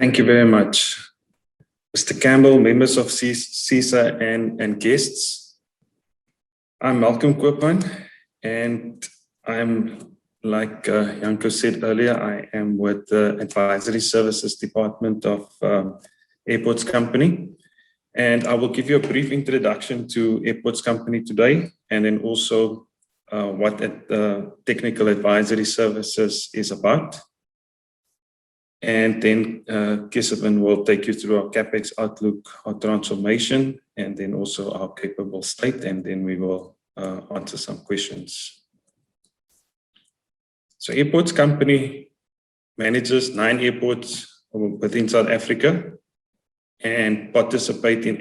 Thank you very much, Mr. Campbell, members of CESA and guests. I'm Malcolm Koopman, and I'm, like Janko said earlier, I am with the Advisory Services Department of Airports Company. And I will give you a brief introduction to Airports Company today, and then also what Technical Advisory Services is about. And then Kesavan will take you through our CapEx outlook, our transformation, and then also our capable state, and then we will answer some questions. So Airports Company manages 9 airports within South Africa and participate in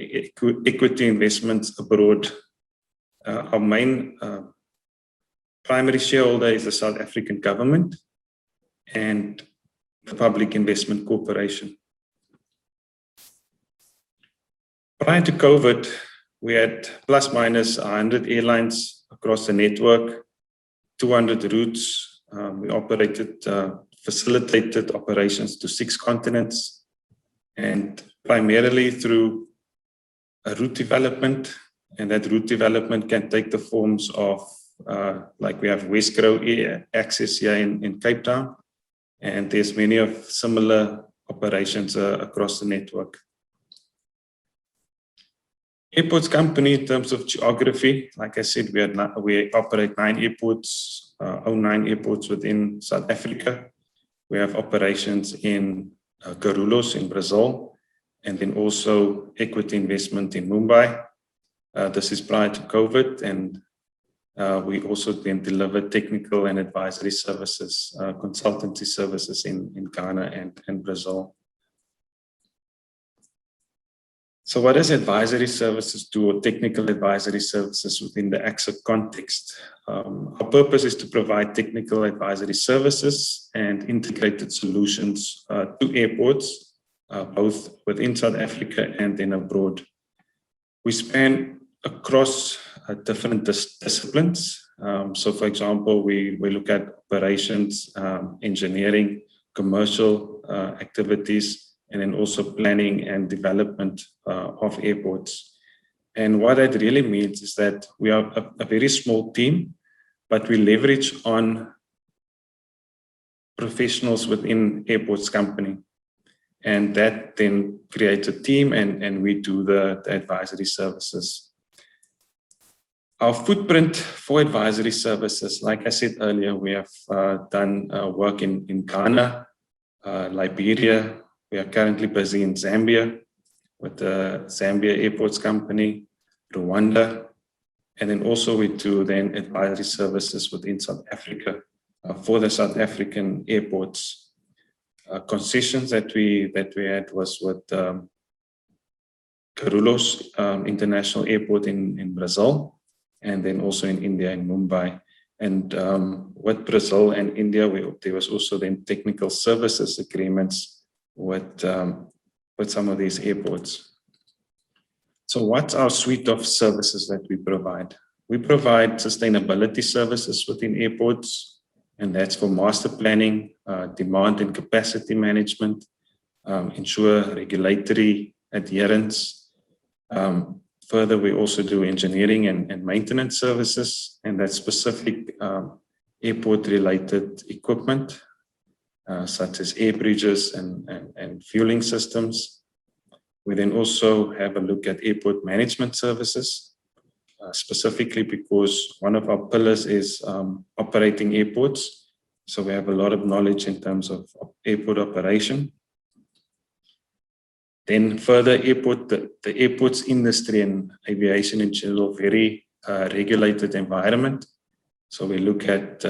equity investments abroad. Our main primary shareholder is the South African government and the Public Investment Corporation. Prior to COVID, we had plus minus 100 airlines across the network, 200 routes. We facilitated operations to 6 continents, and primarily through a route development. And that route development can take the forms of, like we have Westgrow access here in Cape Town. And there's many of similar operations across the network. Airports Company, in terms of geography, like I said, we operate 9 airports, own 9 airports within South Africa. We have operations in Guarulhos in Brazil, and then also equity investment in Mumbai. This is prior to COVID, and we also then deliver technical and advisory services, consultancy services in Ghana and Brazil. So what does advisory services do, or technical advisory services within the ACSA context? Our purpose is to provide technical advisory services and integrated solutions to airports, both within South Africa and then abroad. We span across different disciplines. So for example, we look at operations, engineering, commercial activities, and then also planning and development of airports. And what that really means is that we are a very small team, but we leverage on professionals within Airports Company. And that then creates a team, and we do the advisory services. Our footprint for advisory services, like I said earlier, we have done work in Ghana, Liberia. We are currently busy in Zambia with the Zambia Airports Company, Rwanda, and then also we do then advisory services within South Africa for the South African airports. Concessions that we had was with Guarulhos International Airport in Brazil, and then also in India, in Mumbai. And with Brazil and India, there was also then technical services agreements with some of these airports. So what's our suite of services that we provide? We provide sustainability services within airports, and that's for master planning, demand and capacity management, ensure regulatory adherence. Further, we also do engineering and maintenance services, and that's specific airport-related equipment, such as air bridges and fueling systems. We then also have a look at airport management services, specifically because one of our pillars is operating airports. So we have a lot of knowledge in terms of airport operation. Then further, the airports industry and aviation in general, very regulated environment. So we look at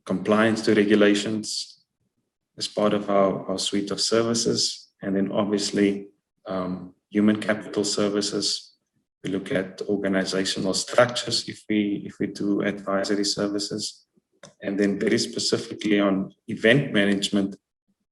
compliance to regulations as part of our suite of services. And then obviously human capital services. We look at organizational structures if we do advisory services. And then very specifically on event management,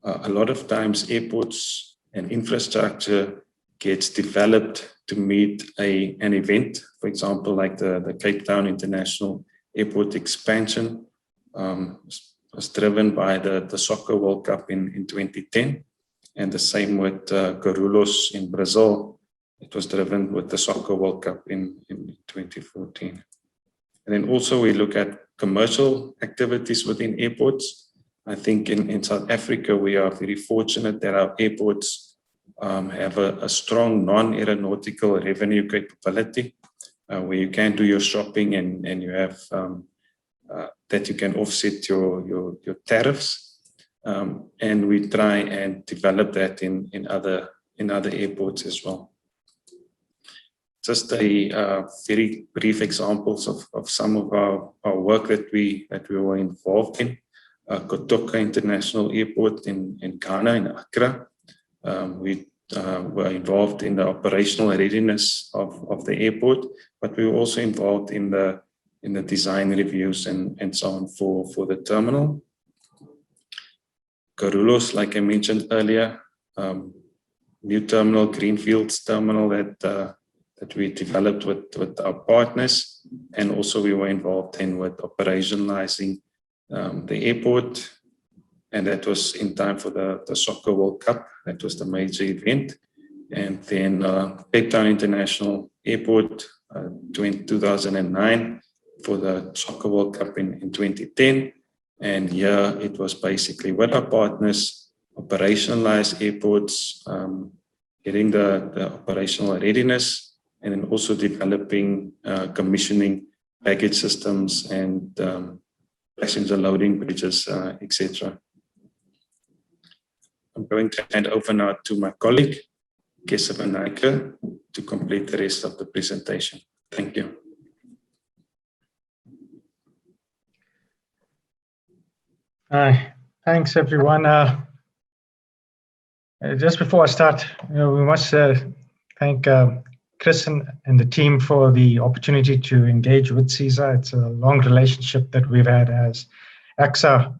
a lot of times airports and infrastructure gets developed to meet an event. For example, like the Cape Town International Airport expansion was driven by the Soccer World Cup in 2010. And the same with Guarulhos in Brazil. It was driven with the Soccer World Cup in 2014. And then also we look at commercial activities within airports. I think in South Africa, we are very fortunate that our airports have a strong non-aeronautical revenue capability, where you can do your shopping and you have that you can offset your tariffs. And we try and develop that in other airports as well. Just a very brief examples of some of our work that we were involved in. Kotoka International Airport in Ghana, in Accra. We were involved in the operational readiness of the airport, but we were also involved in the design reviews and so on for the terminal. Guarulhos, like I mentioned earlier, new terminal, Greenfields terminal that we developed with our partners, and also we were involved with operationalizing the airport, and that was in time for the Soccer World Cup. That was the major event. And then Cape Town International Airport, 2009 for the Soccer World Cup in 2010. And here it was basically with our partners, operationalize airports, getting the operational readiness, and then also developing, commissioning baggage systems and passenger loading bridges, etc. I'm going to hand over now to my colleague, Kesa Vanaka, to complete the rest of the presentation. Thank you. Thanks, everyone. Just before I start, we must thank Chris and the team for the opportunity to engage with CESA. It's a long relationship that we've had as ACSA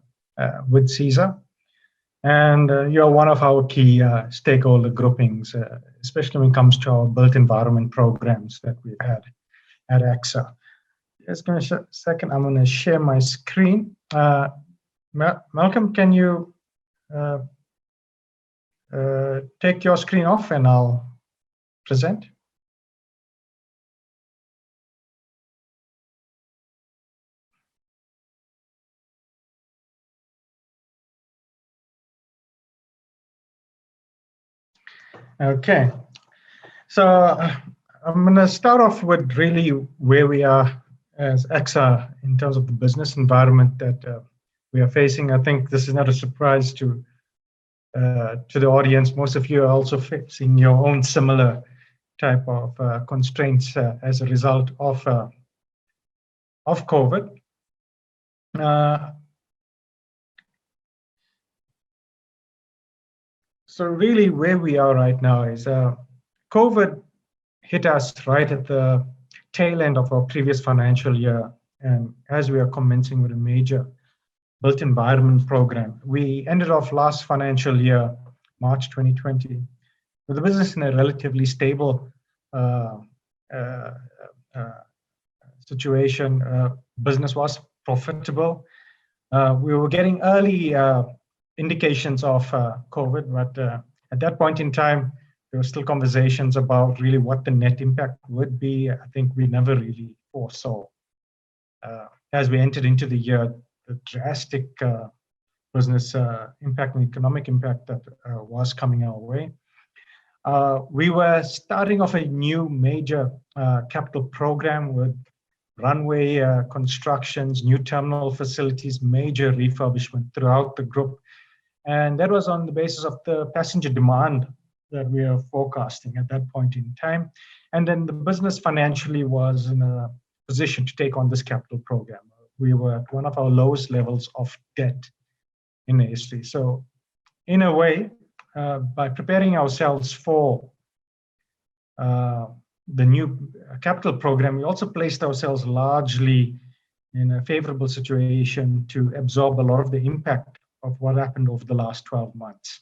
with CESA. And you're one of our key stakeholder groupings, especially when it comes to our built environment programs that we've had at ACSA. Just give me a second, I'm going to share my screen. Malcolm, can you take your screen off and I'll present? Okay, so I'm going to start off with really where we are as ACSA in terms of the business environment that we are facing. I think this is not a surprise to the audience. Most of you are also facing your own similar type of constraints as a result of COVID. So really where we are right now is COVID hit us right at the tail end of our previous financial year. And as we are commencing with a major built environment program, we ended off last financial year, March 2020, with the business in a relatively stable situation. Business was profitable. We were getting early indications of COVID, but at that point in time, there were still conversations about really what the net impact would be. I think we never really foresaw, as we entered into the year, the drastic business impact and economic impact that was coming our way. We were starting off a new major capital program with runway constructions, new terminal facilities, major refurbishment throughout the group. And that was on the basis of the passenger demand that we are forecasting at that point in time. And then the business financially was in a position to take on this capital program. We were at one of our lowest levels of debt in the history. So in a way, by preparing ourselves for the new capital program, we also placed ourselves largely in a favorable situation to absorb a lot of the impact of what happened over the last 12 months.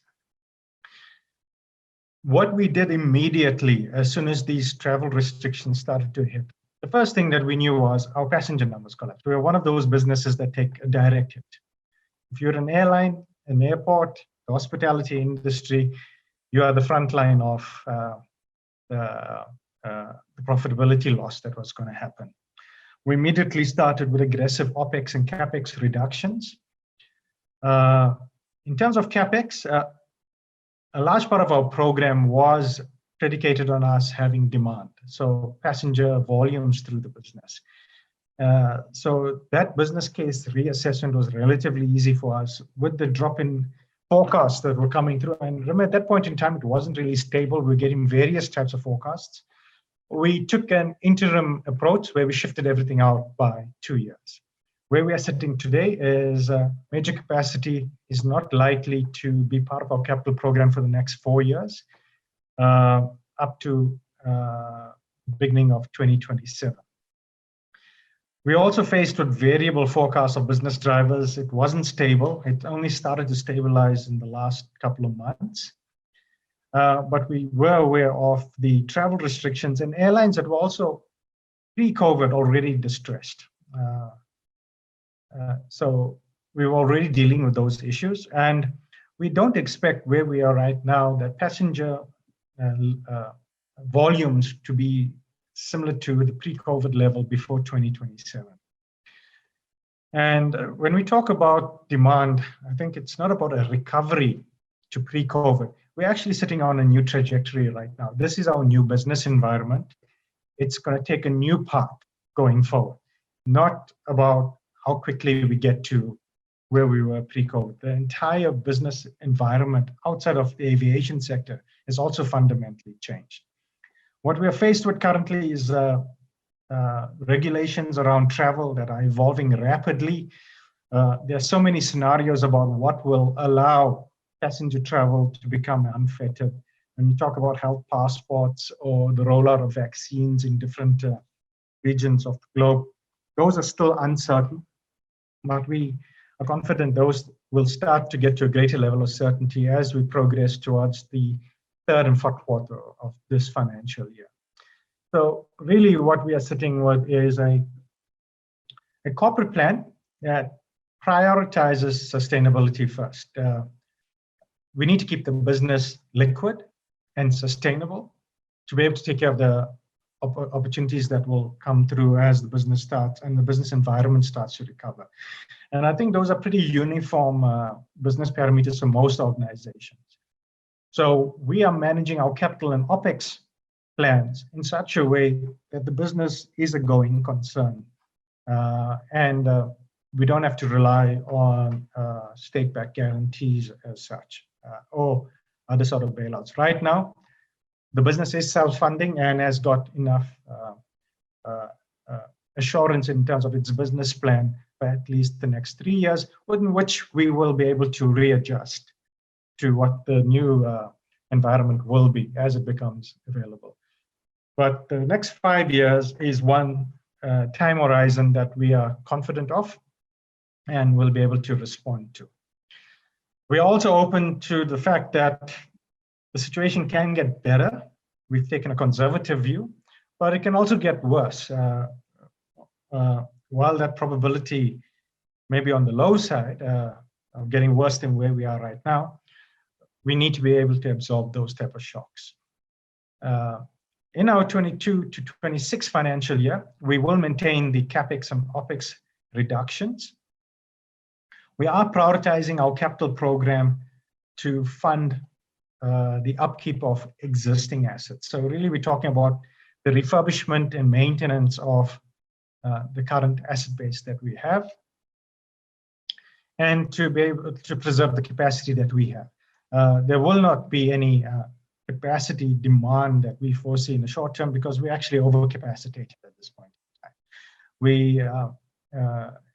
What we did immediately, as soon as these travel restrictions started to hit, the first thing that we knew was our passenger numbers collapsed. We are one of those businesses that take a direct hit. If you're an airline, an airport, the hospitality industry, you are the front line of the profitability loss that was going to happen. We immediately started with aggressive OPEX and CAPEX reductions. In terms of CAPEX, a large part of our program was predicated on us having demand, so passenger volumes through the business. So that business case reassessment was relatively easy for us with the drop in forecasts that were coming through. And remember, at that point in time, it wasn't really stable. We were getting various types of forecasts. We took an interim approach where we shifted everything out by 2 years. Where we are sitting today is major capacity is not likely to be part of our capital program for the next 4 years, up to beginning of 2027. We also faced with variable forecasts of business drivers. It wasn't stable. It only started to stabilize in the last couple of months. But we were aware of the travel restrictions and airlines that were also pre-COVID already distressed. So we were already dealing with those issues, and we don't expect where we are right now that passenger volumes to be similar to the pre-COVID level before 2027. And when we talk about demand, I think it's not about a recovery to pre-COVID. We're actually sitting on a new trajectory right now. This is our new business environment. It's going to take a new path going forward, not about how quickly we get to where we were pre-COVID. The entire business environment outside of the aviation sector has also fundamentally changed. What we are faced with currently is regulations around travel that are evolving rapidly. There are so many scenarios about what will allow passenger travel to become unfettered. When you talk about health passports or the rollout of vaccines in different regions of the globe, those are still uncertain, but we are confident those will start to get to a greater level of certainty as we progress towards the third and fourth quarter of this financial year. So really what we are sitting with is a corporate plan that prioritizes sustainability first. We need to keep the business liquid and sustainable to be able to take care of the opportunities that will come through as the business starts and the business environment starts to recover. And I think those are pretty uniform business parameters for most organizations. So we are managing our capital and OPEX plans in such a way that the business is a going concern. And we don't have to rely on state-backed guarantees as such or other sort of bailouts. Right now, the business is self-funding and has got enough assurance in terms of its business plan for at least the next 3 years, within which we will be able to readjust to what the new environment will be as it becomes available. But the next 5 years is one time horizon that we are confident of and will be able to respond to. We're also open to the fact that the situation can get better. We've taken a conservative view, but it can also get worse. While that probability may be on the low side of getting worse than where we are right now, we need to be able to absorb those type of shocks. In our 22 to 26 financial year, we will maintain the CAPEX and OPEX reductions. We are prioritizing our capital program to fund the upkeep of existing assets. So really we're talking about the refurbishment and maintenance of the current asset base that we have, and to be able to preserve the capacity that we have. There will not be any capacity demand that we foresee in the short term because we're actually overcapacitated at this point in time. We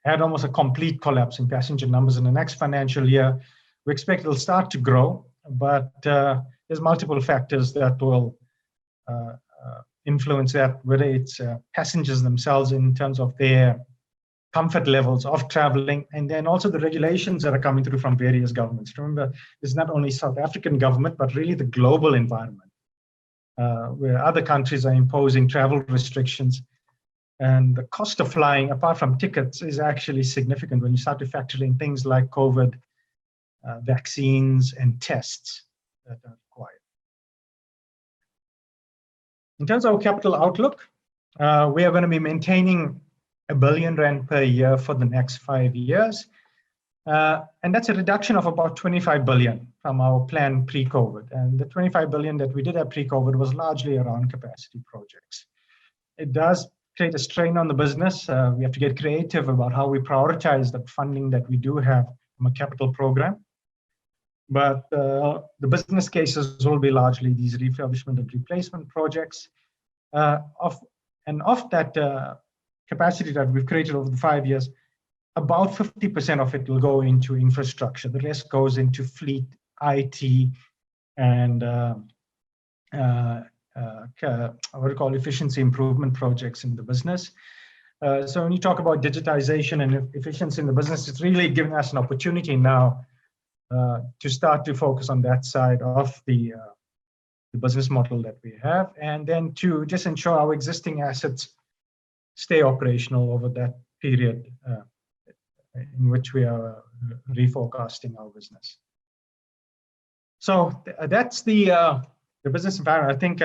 had almost a complete collapse in passenger numbers in the next financial year. We expect it'll start to grow, but there's multiple factors that will influence that, whether it's passengers themselves in terms of their comfort levels of traveling, and then also the regulations that are coming through from various governments. Remember, it's not only South African government, but really the global environment, where other countries are imposing travel restrictions. And the cost of flying, apart from tickets, is actually significant when you start to factor in things like COVID vaccines and tests that are required. In terms of our capital outlook, we are going to be maintaining R1 billion per year for the next 5 years. And that's a reduction of about 25 billion from our plan pre-COVID. And the 25 billion that we did have pre-COVID was largely around capacity projects. It does create a strain on the business. We have to get creative about how we prioritize the funding that we do have from a capital program. But the business cases will be largely these refurbishment and replacement projects. Of that capacity that we've created over the 5 years, about 50% of it will go into infrastructure. The rest goes into fleet, IT, and what we call efficiency improvement projects in the business. So when you talk about digitization and efficiency in the business, it's really giving us an opportunity now to start to focus on that side of the business model that we have, and then to just ensure our existing assets stay operational over that period in which we are reforecasting our business. So that's the business environment. I think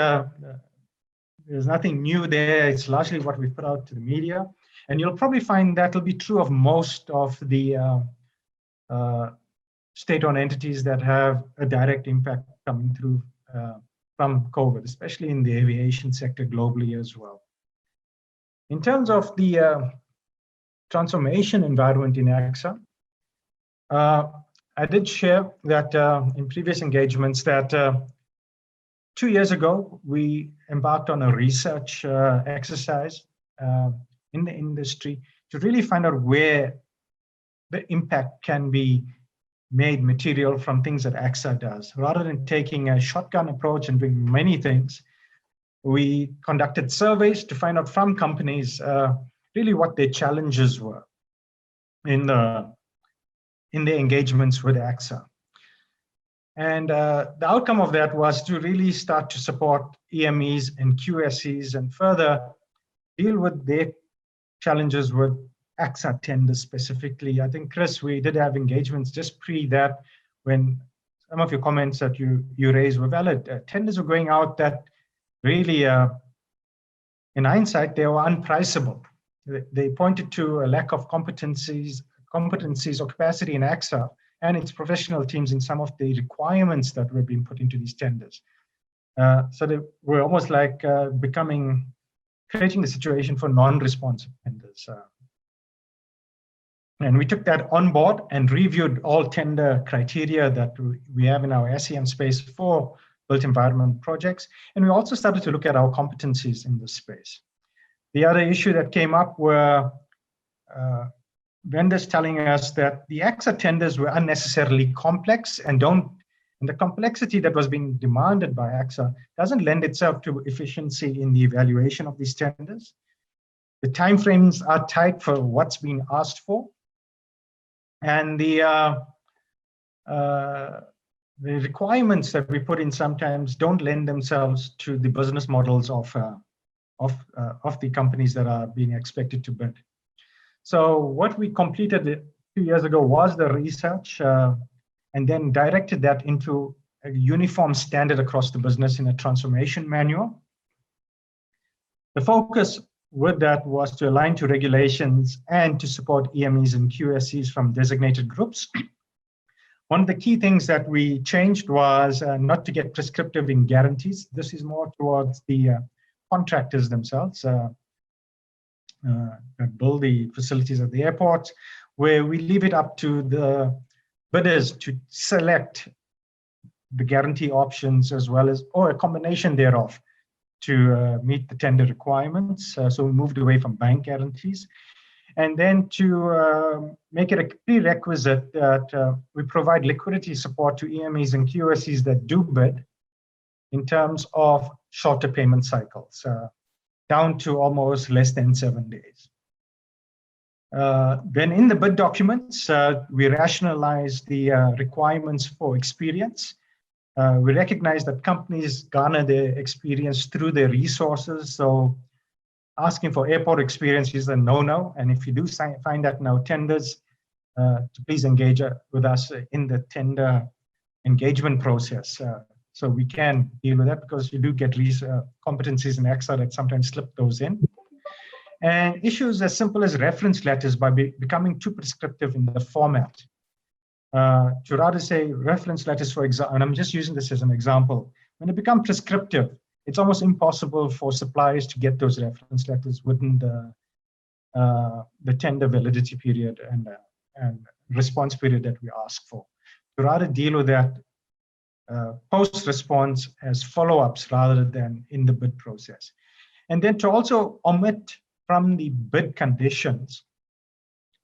there's nothing new there. It's largely what we put out to the media, and you'll probably find that will be true of most of the state-owned entities that have a direct impact coming through from COVID, especially in the aviation sector globally as well. In terms of the transformation environment in ACSA, I did share that in previous engagements that 2 years ago, we embarked on a research exercise in the industry to really find out where the impact can be made material from things that ACSA does. Rather than taking a shotgun approach and doing many things, we conducted surveys to find out from companies really what their challenges were in the engagements with ACSA. And the outcome of that was to really start to support EMEs and QSEs and further deal with their challenges with ACSA tenders specifically. I think, Chris, we did have engagements just pre that when some of your comments that you raised were valid. Tenders were going out that really, in hindsight, they were unpriceable. They pointed to a lack of competencies or capacity in ACSA and its professional teams in some of the requirements that were being put into these tenders. So they were almost like creating the situation for non-responsive tenders. And we took that on board and reviewed all tender criteria that we have in our SEM space for built environment projects. And we also started to look at our competencies in this space. The other issue that came up were vendors telling us that the ACSA tenders were unnecessarily complex and the complexity that was being demanded by ACSA doesn't lend itself to efficiency in the evaluation of these tenders. The timeframes are tight for what's being asked for. And the requirements that we put in sometimes don't lend themselves to the business models of the companies that are being expected to bid. So what we completed 2 years ago was the research and then directed that into a uniform standard across the business in a transformation manual. The focus with that was to align to regulations and to support EMEs and QSEs from designated groups. One of the key things that we changed was not to get prescriptive in guarantees. This is more towards the contractors themselves that build the facilities at the airports, where we leave it up to the bidders to select the guarantee options as well as, or a combination thereof, to meet the tender requirements. So we moved away from bank guarantees. And then to make it a prerequisite that we provide liquidity support to EMEs and QSEs that do bid in terms of shorter payment cycles, down to almost less than 7 days. Then in the bid documents, we rationalize the requirements for experience. We recognize that companies garner their experience through their resources. So asking for airport experience is a no-no. And if you do find that now tenders, to please engage with us in the tender engagement process. So we can deal with that, because you do get these competencies in ACSA that sometimes slip those in. And issues as simple as reference letters by becoming too prescriptive in the format. To rather say reference letters, for example, and I'm just using this as an example, when they become prescriptive, it's almost impossible for suppliers to get those reference letters within the tender validity period and response period that we ask for. To rather deal with that post-response as follow-ups rather than in the bid process. And then to also omit from the bid conditions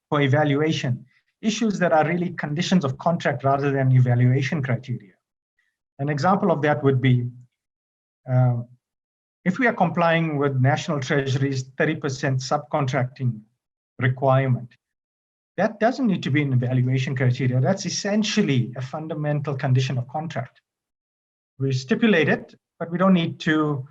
for evaluation issues that are really conditions of contract rather than evaluation criteria. An example of that would be if we are complying with National Treasury's 30% subcontracting requirement, that doesn't need to be an evaluation criteria. That's essentially a fundamental condition of contract. We stipulate it, but we don't need to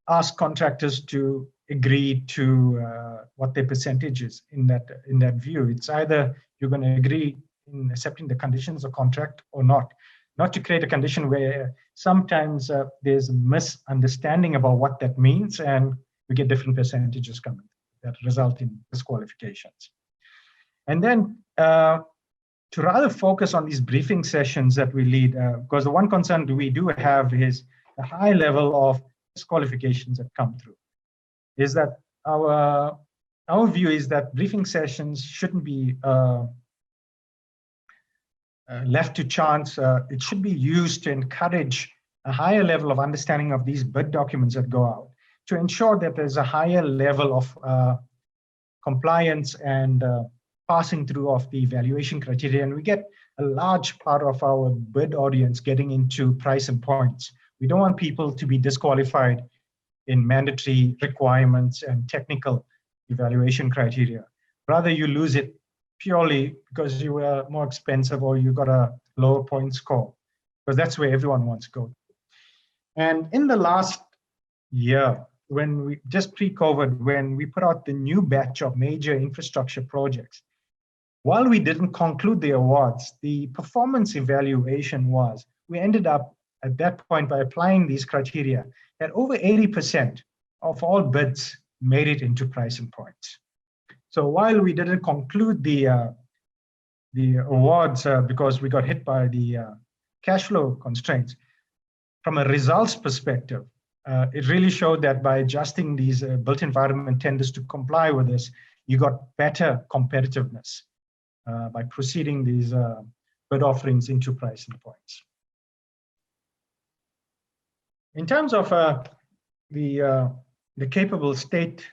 ask contractors to agree to what their percentage is in that view. It's either you're going to agree in accepting the conditions of contract or not to create a condition where sometimes there's a misunderstanding about what that means, and we get different percentages coming that result in disqualifications. And then to rather focus on these briefing sessions that we lead, because the one concern we do have is the high level of disqualifications that come through, is that our view is that briefing sessions shouldn't be left to chance. It should be used to encourage a higher level of understanding of these bid documents that go out, to ensure that there's a higher level of compliance and passing through of the evaluation criteria. And we get a large part of our bid audience getting into price and points. We don't want people to be disqualified in mandatory requirements and technical evaluation criteria. Rather, you lose it purely because you were more expensive or you got a lower point score, because that's where everyone wants to go. And in the last year, when we just pre-COVID, when we put out the new batch of major infrastructure projects, while we didn't conclude the awards, the performance evaluation was, we ended up at that point by applying these criteria that over 80% of all bids made it into price and points. So while we didn't conclude the awards because we got hit by the cash flow constraints, from a results perspective, it really showed that by adjusting these built environment tenders to comply with this, you got better competitiveness by proceeding these bid offerings into price and points. In terms of the capable state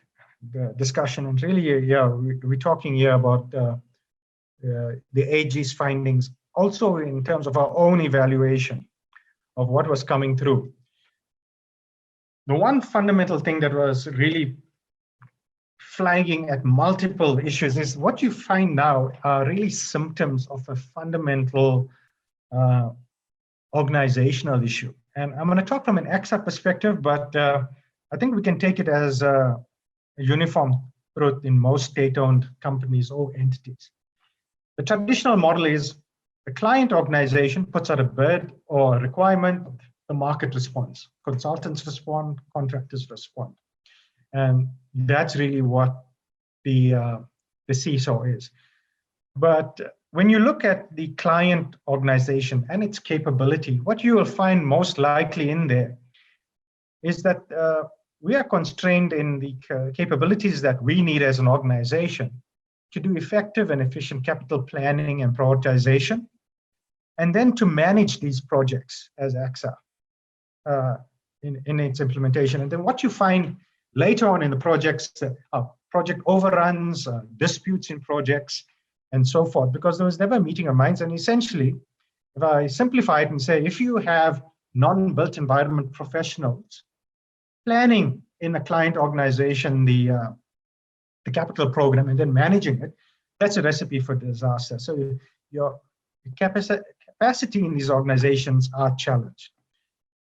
discussion, and really, yeah, we're talking here about the AG's findings, also in terms of our own evaluation of what was coming through. The one fundamental thing that was really flagging at multiple issues is what you find now are really symptoms of a fundamental organizational issue. And I'm going to talk from an ACSA perspective, but I think we can take it as a uniform truth in most state-owned companies or entities. The traditional model is the client organization puts out a bid or a requirement, the market responds, consultants respond, contractors respond. And that's really what the CESA is. But when you look at the client organization and its capability, what you will find most likely in there is that we are constrained in the capabilities that we need as an organization to do effective and efficient capital planning and prioritization, and then to manage these projects as ACSA in its implementation. And then what you find later on in the projects, project overruns, disputes in projects, and so forth, because there was never a meeting of minds. And essentially, if I simplify it and say, if you have non-built environment professionals planning in a client organization the capital program and then managing it, that's a recipe for disaster. So your capacity in these organizations are challenged.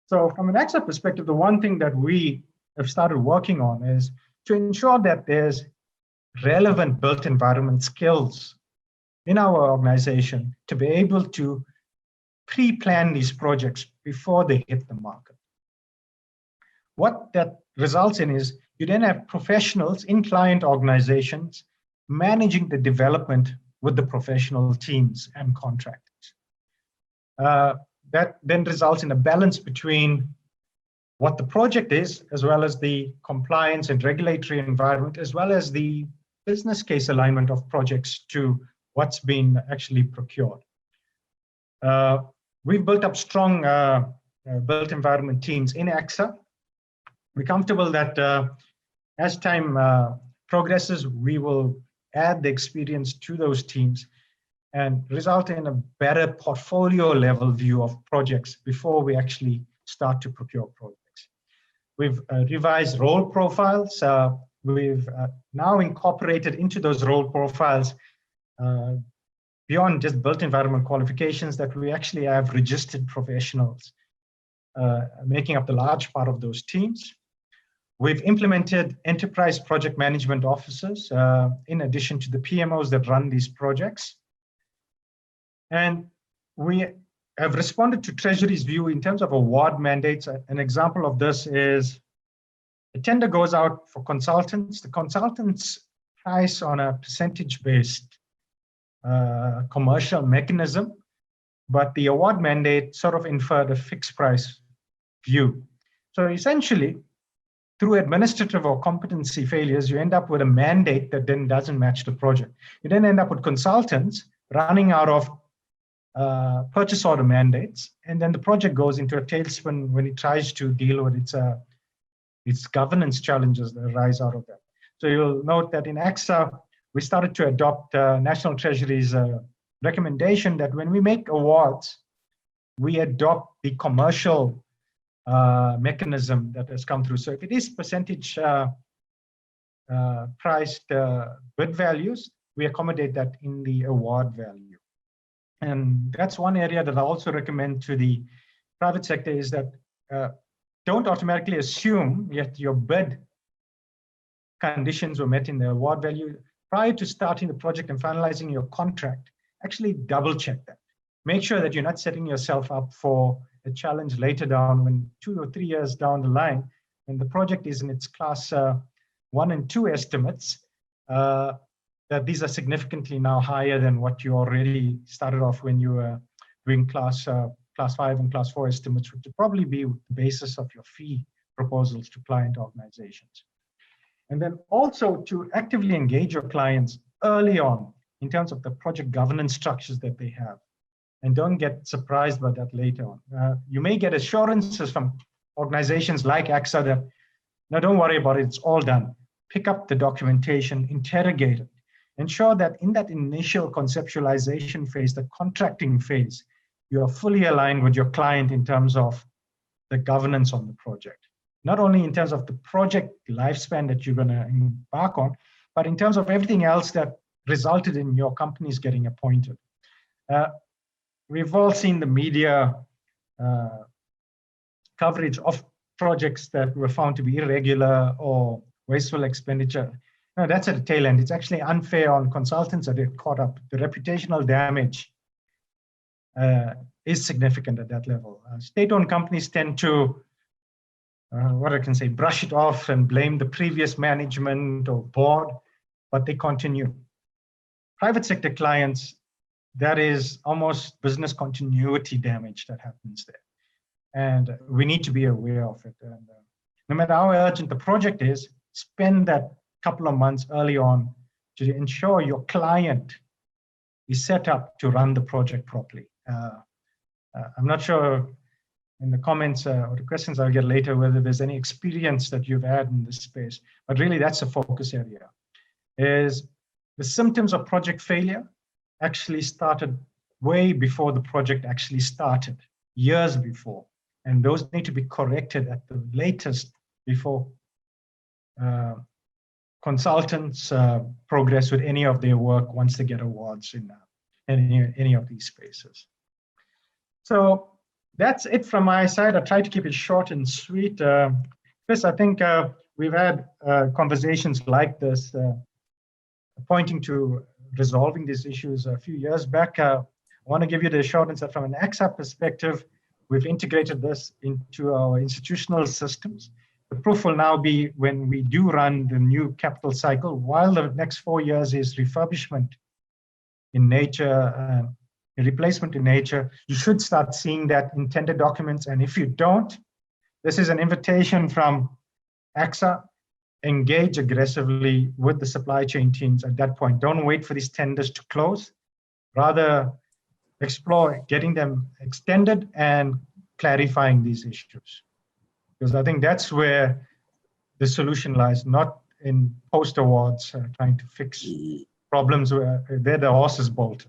So from an ACSA perspective, the one thing that we have started working on is to ensure that there's relevant built environment skills in our organization to be able to pre-plan these projects before they hit the market. What that results in is you then have professionals in client organizations managing the development with the professional teams and contractors. That then results in a balance between what the project is, as well as the compliance and regulatory environment, as well as the business case alignment of projects to what's been actually procured. We've built up strong built environment teams in ACSA. We're comfortable that as time progresses, we will add the experience to those teams and result in a better portfolio level view of projects before we actually start to procure projects. We've revised role profiles. We've now incorporated into those role profiles beyond just built environment qualifications that we actually have registered professionals making up the large part of those teams. We've implemented enterprise project management officers in addition to the PMOs that run these projects. And we have responded to Treasury's view in terms of award mandates. An example of this is a tender goes out for consultants. The consultants price on a percentage-based commercial mechanism, but the award mandate sort of inferred a fixed price view. So essentially, through administrative or competency failures, you end up with a mandate that then doesn't match the project. You then end up with consultants running out of purchase order mandates, and then the project goes into a tailspin when it tries to deal with its governance challenges that arise out of that. So you'll note that in ACSA, we started to adopt National Treasury's recommendation that when we make awards, we adopt the commercial mechanism that has come through. So if it is percentage priced bid values, we accommodate that in the award value. And that's one area that I also recommend to the private sector is that don't automatically assume that your bid conditions were met in the award value. Prior to starting the project and finalizing your contract, actually double check that. Make sure that you're not setting yourself up for a challenge later down when 2 or 3 years down the line, when the project is in its class 1 and 2 estimates, that these are significantly now higher than what you already started off when you were doing class 5 and class 4 estimates, which would probably be the basis of your fee proposals to client organizations. And then also to actively engage your clients early on in terms of the project governance structures that they have. And don't get surprised by that later on. You may get assurances from organizations like ACSA that, no, don't worry about it, it's all done. Pick up the documentation, interrogate it. Ensure that in that initial conceptualization phase, the contracting phase, you are fully aligned with your client in terms of the governance on the project. Not only in terms of the project lifespan that you're going to embark on, but in terms of everything else that resulted in your companies getting appointed. We've all seen the media coverage of projects that were found to be irregular or wasteful expenditure. No, that's at the tail end. It's actually unfair on consultants that get caught up. The reputational damage is significant at that level. State-owned companies tend to, brush it off and blame the previous management or board, but they continue. Private sector clients, that is almost business continuity damage that happens there. And we need to be aware of it. And no matter how urgent the project is, spend that couple of months early on to ensure your client is set up to run the project properly. I'm not sure in the comments or the questions I'll get later whether there's any experience that you've had in this space, but really that's a focus area. Is the symptoms of project failure actually started way before the project actually started, years before. And those need to be corrected at the latest before consultants progress with any of their work once they get awards in any of these spaces. So that's it from my side. I try to keep it short and sweet. Chris, I think we've had conversations like this, pointing to resolving these issues a few years back. I want to give you the assurance that from an ACSA perspective, we've integrated this into our institutional systems. The proof will now be when we do run the new capital cycle, while the next 4 years is refurbishment in nature, replacement in nature, you should start seeing that in tender documents. And if you don't, this is an invitation from ACSA. Engage aggressively with the supply chain teams at that point. Don't wait for these tenders to close. Rather, explore getting them extended and clarifying these issues. Because I think that's where the solution lies, not in post-awards trying to fix problems where the horse is bolted.